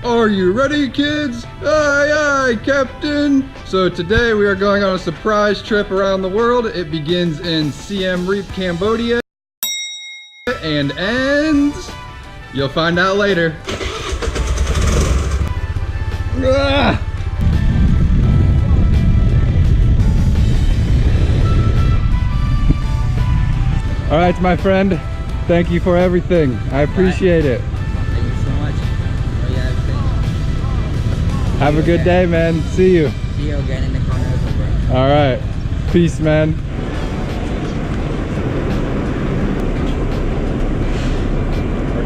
Are you ready, kids? Aye, aye, Captain. So today we are going on a surprise trip around the world. It begins in Siem Reap, Cambodia, and ends... You'll find out later. Ah! All right, my friend. Thank you for everything. I appreciate it. Thank you so much. Oh, yeah, everything. Have a good day, man. See you. See you again in the corner of the world. All right. Peace, man.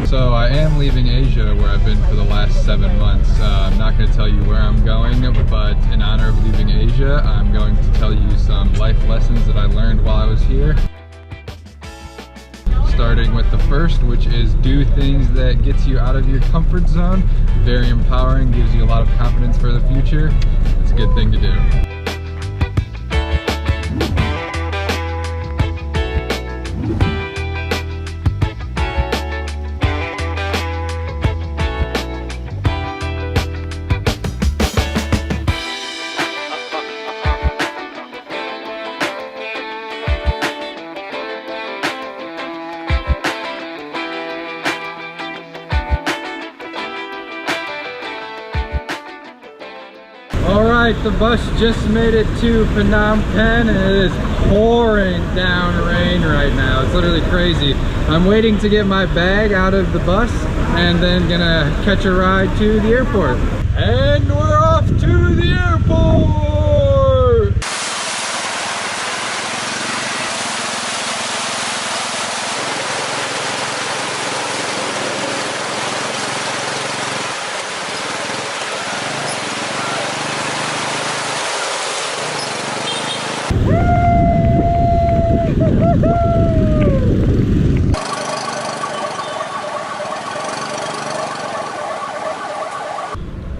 So I am leaving Asia, where I've been for the last 7 months. I'm not going to tell you where I'm going, but in honor of leaving Asia, I'm going to tell you some life lessons that I learned while I was here. Starting with the first, which is do things that gets you out of your comfort zone. Very empowering, gives you a lot of confidence for the future. It's a good thing to do. Alright, the bus just made it to Phnom Penh and it is pouring down rain right now. It's literally crazy. I'm waiting to get my bag out of the bus and then gonna catch a ride to the airport. And we're off to the airport!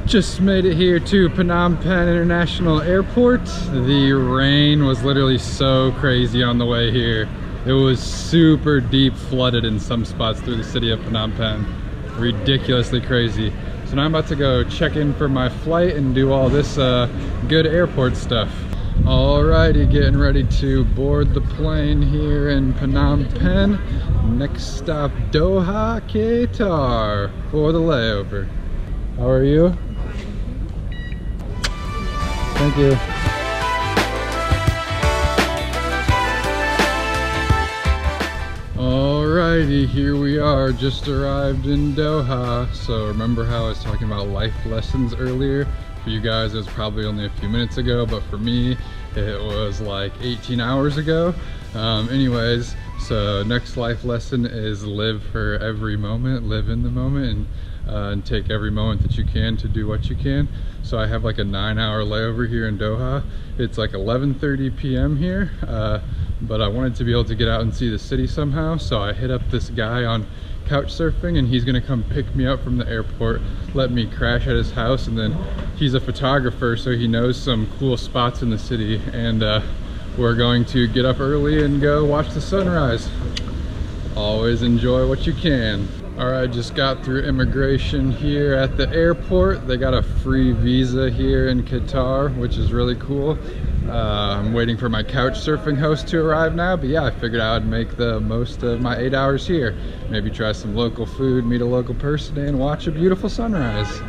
Just made it here to Phnom Penh International Airport. The rain was literally so crazy on the way here. It was super deep flooded in some spots through the city of Phnom Penh. Ridiculously crazy. So now I'm about to go check in for my flight and do all this good airport stuff. Alrighty, getting ready to board the plane here in Phnom Penh. Next stop, Doha, Qatar for the layover. How are you? Thank you. Alrighty, here we are, just arrived in Doha. So remember how I was talking about life lessons earlier? For you guys, it was probably only a few minutes ago, but for me, it was like 18 hours ago. Anyways, so next life lesson is live for every moment, live in the moment, and take every moment that you can to do what you can. So I have like a 9-hour layover here in Doha. It's like 11:30 p.m. here, but I wanted to be able to get out and see the city somehow. So I hit up this guy on couch surfing and he's gonna come pick me up from the airport, let me crash at his house, and then he's a photographer, so he knows some cool spots in the city, and we're going to get up early and go watch the sunrise. Always enjoy what you can. Alright, just got through immigration here at the airport. They got a free visa here in Qatar, which is really cool. I'm waiting for my couch surfing host to arrive now, but yeah, I figured I would make the most of my 8 hours here. Maybe try some local food, meet a local person, and watch a beautiful sunrise.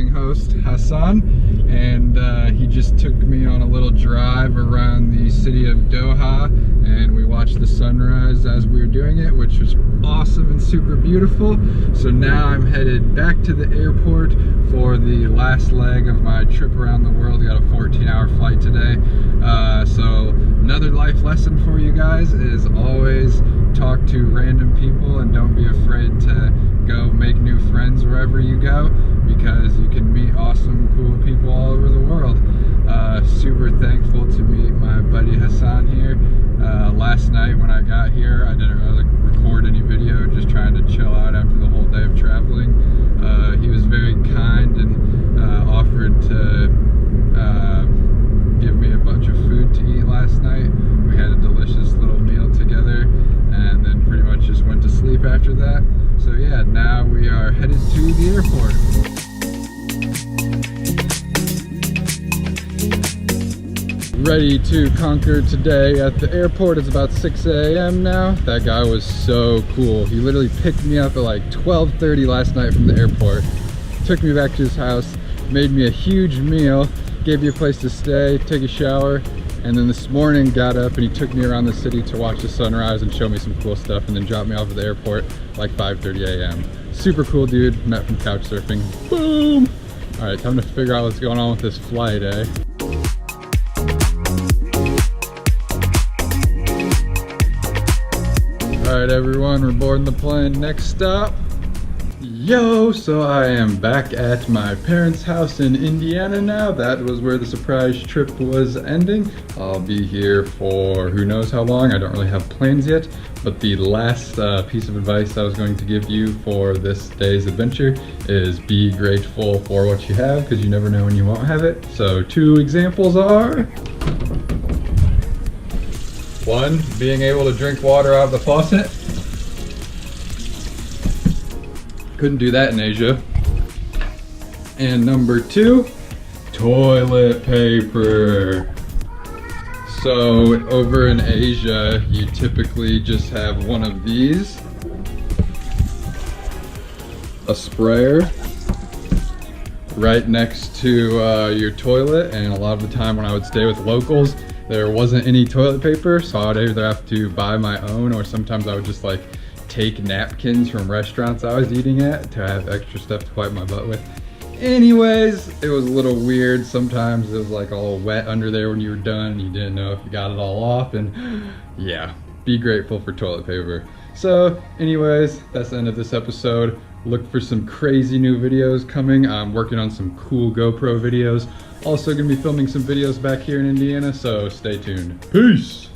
couch-surfing host, Hassan, and he just took me on a little drive around the city of Doha, and we watched the sunrise as we were doing it, which was awesome and super beautiful. So now I'm headed back to the airport for the last leg of my trip around the world. I got a 14-hour flight today. So another life lesson for you guys is always talk to random people and don't be afraid to go make new friends wherever you go, because you can meet awesome, cool people all over the world. Super thankful to meet my buddy Hassan here. Last night when I got here, I didn't really record any video, just trying to chill out after the whole day of traveling. He was very kind and offered to give me a bunch of food to eat last night. We had a delicious little meal together and then pretty much just went to sleep after that. So yeah, now we are headed to the airport. Ready to conquer today at the airport. It's about 6 a.m. now. That guy was so cool. He literally picked me up at like 12:30 last night from the airport, took me back to his house, made me a huge meal, gave me a place to stay, take a shower, and then this morning got up and he took me around the city to watch the sunrise and show me some cool stuff, and then dropped me off at the airport like 5:30 a.m. Super cool dude, met from couch surfing. Boom! All right, time to figure out what's going on with this flight, eh? All right, everyone, we're boarding the plane. Next stop, yo, so I am back at my parents' house in Indiana now. That was where the surprise trip was ending. I'll be here for who knows how long. I don't really have plans yet, but the last piece of advice I was going to give you for this day's adventure is be grateful for what you have, because you never know when you won't have it. So 2 examples are: 1, being able to drink water out of the faucet. Couldn't do that in Asia. And number 2, toilet paper. So over in Asia, you typically just have one of these, a sprayer, right next to your toilet. And a lot of the time when I would stay with locals, there wasn't any toilet paper, so I would either have to buy my own, or sometimes I would just like take napkins from restaurants I was eating at to have extra stuff to wipe my butt with. Anyways, it was a little weird. Sometimes it was like all wet under there when you were done and you didn't know if you got it all off, and yeah, be grateful for toilet paper. So anyways, that's the end of this episode. Look for some crazy new videos coming. I'm working on some cool GoPro videos. Also gonna be filming some videos back here in Indiana, so stay tuned. Peace!